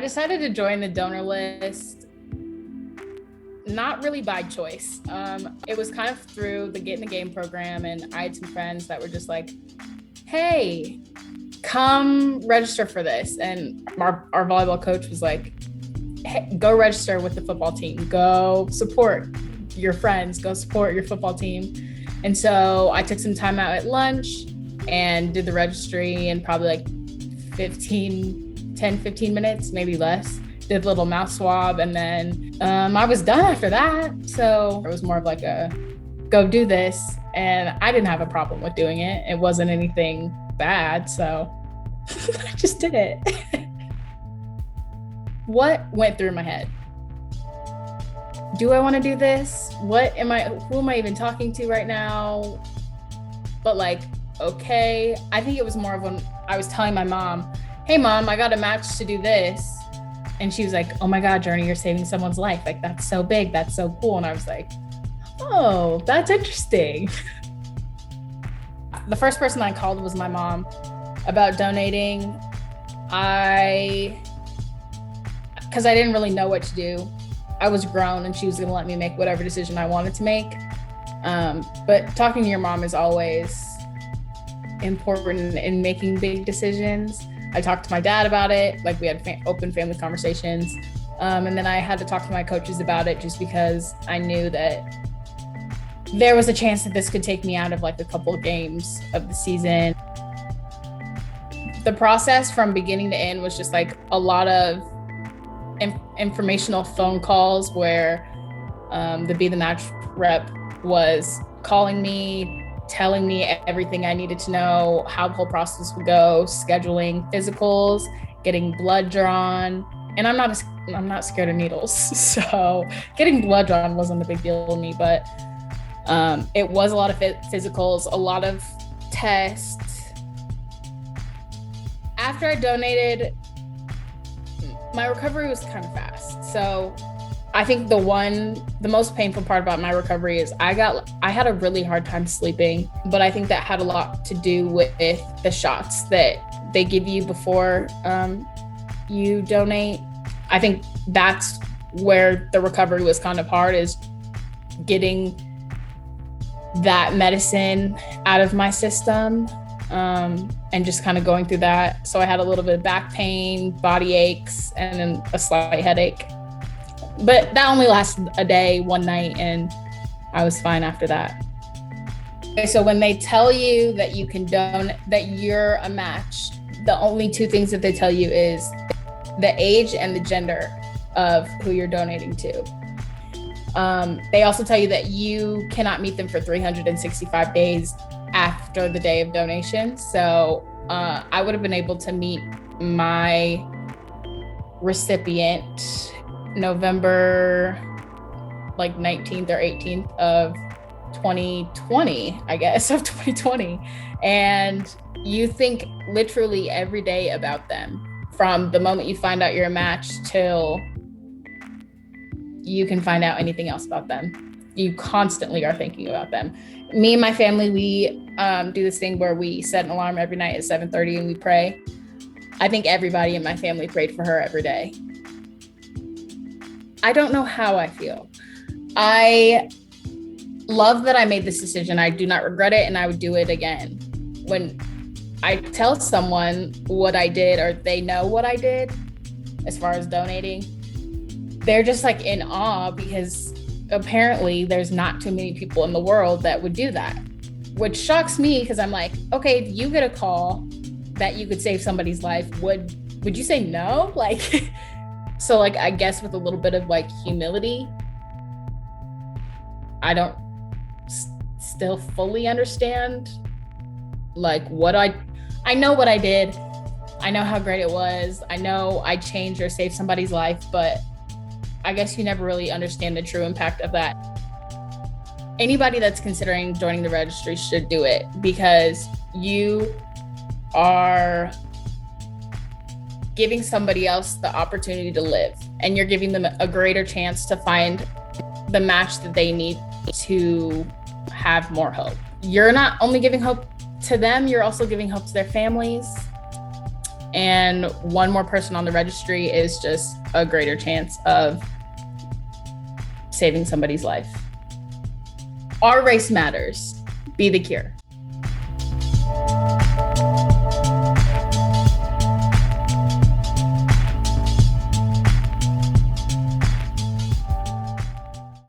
decided to join the donor list, not really by choice. It was kind of through the Get in the Game program, and I had some friends that were just like, hey, come register for this. And our volleyball coach was like, hey, go register with the football team, go support your friends, go support your football team. And so I took some time out at lunch and did the registry in probably like 10, 15 minutes, maybe less. Did a little mouth swab, and then I was done after that. So it was more of like a go do this. And I didn't have a problem with doing it. It wasn't anything bad. So I just did it. What went through my head? Do I want to do this? Who am I even talking to right now? But like, okay. I think it was more of when I was telling my mom, hey mom, I got a match to do this. And she was like, oh my God, Jurnee, you're saving someone's life. Like, that's so big. That's so cool. And I was like, oh, that's interesting. The first person I called was my mom about donating. Because I didn't really know what to do. I was grown and she was going to let me make whatever decision I wanted to make. But talking to your mom is always important in making big decisions. I talked to my dad about it. Like, we had open family conversations. And then I had to talk to my coaches about it just because I knew that there was a chance that this could take me out of like a couple of games of the season. The process from beginning to end was just like a lot of informational phone calls where the Be the Match rep was calling me, telling me everything I needed to know, how the whole process would go, scheduling physicals, getting blood drawn. And I'm not scared of needles. So getting blood drawn wasn't a big deal to me, but it was a lot of physicals, a lot of tests. After I donated, my recovery was kind of fast. So I think the most painful part about my recovery is I had a really hard time sleeping, but I think that had a lot to do with the shots that they give you before you donate. I think that's where the recovery was kind of hard, is getting that medicine out of my system and just kind of going through that. So I had a little bit of back pain, body aches, and then a slight headache. But that only lasted a day, one night, and I was fine after that. Okay, so when they tell you that you can donate, that you're a match, the only two things that they tell you is the age and the gender of who you're donating to. They also tell you that you cannot meet them for 365 days after the day of donation. So I would have been able to meet my recipient November like 19th or 18th of 2020, I guess, of 2020. And you think literally every day about them, from the moment you find out you're a match till you can find out anything else about them. You constantly are thinking about them. Me and my family, we do this thing where we set an alarm every night at 7:30 and we pray. I think everybody in my family prayed for her every day. I don't know how I feel. I love that I made this decision. I do not regret it, and I would do it again. When I tell someone what I did, or they know what I did as far as donating, they're just like in awe, because apparently there's not too many people in the world that would do that, which shocks me, because I'm like, okay, if you get a call that you could save somebody's life, would you say no? Like, so like, I guess with a little bit of like humility, I don't still fully understand like I know what I did. I know how great it was. I know I changed or saved somebody's life, but I guess you never really understand the true impact of that. Anybody that's considering joining the registry should do it, because you are giving somebody else the opportunity to live, and you're giving them a greater chance to find the match that they need to have more hope. You're not only giving hope to them, you're also giving hope to their families. And one more person on the registry is just a greater chance of saving somebody's life. Our race matters. Be the cure.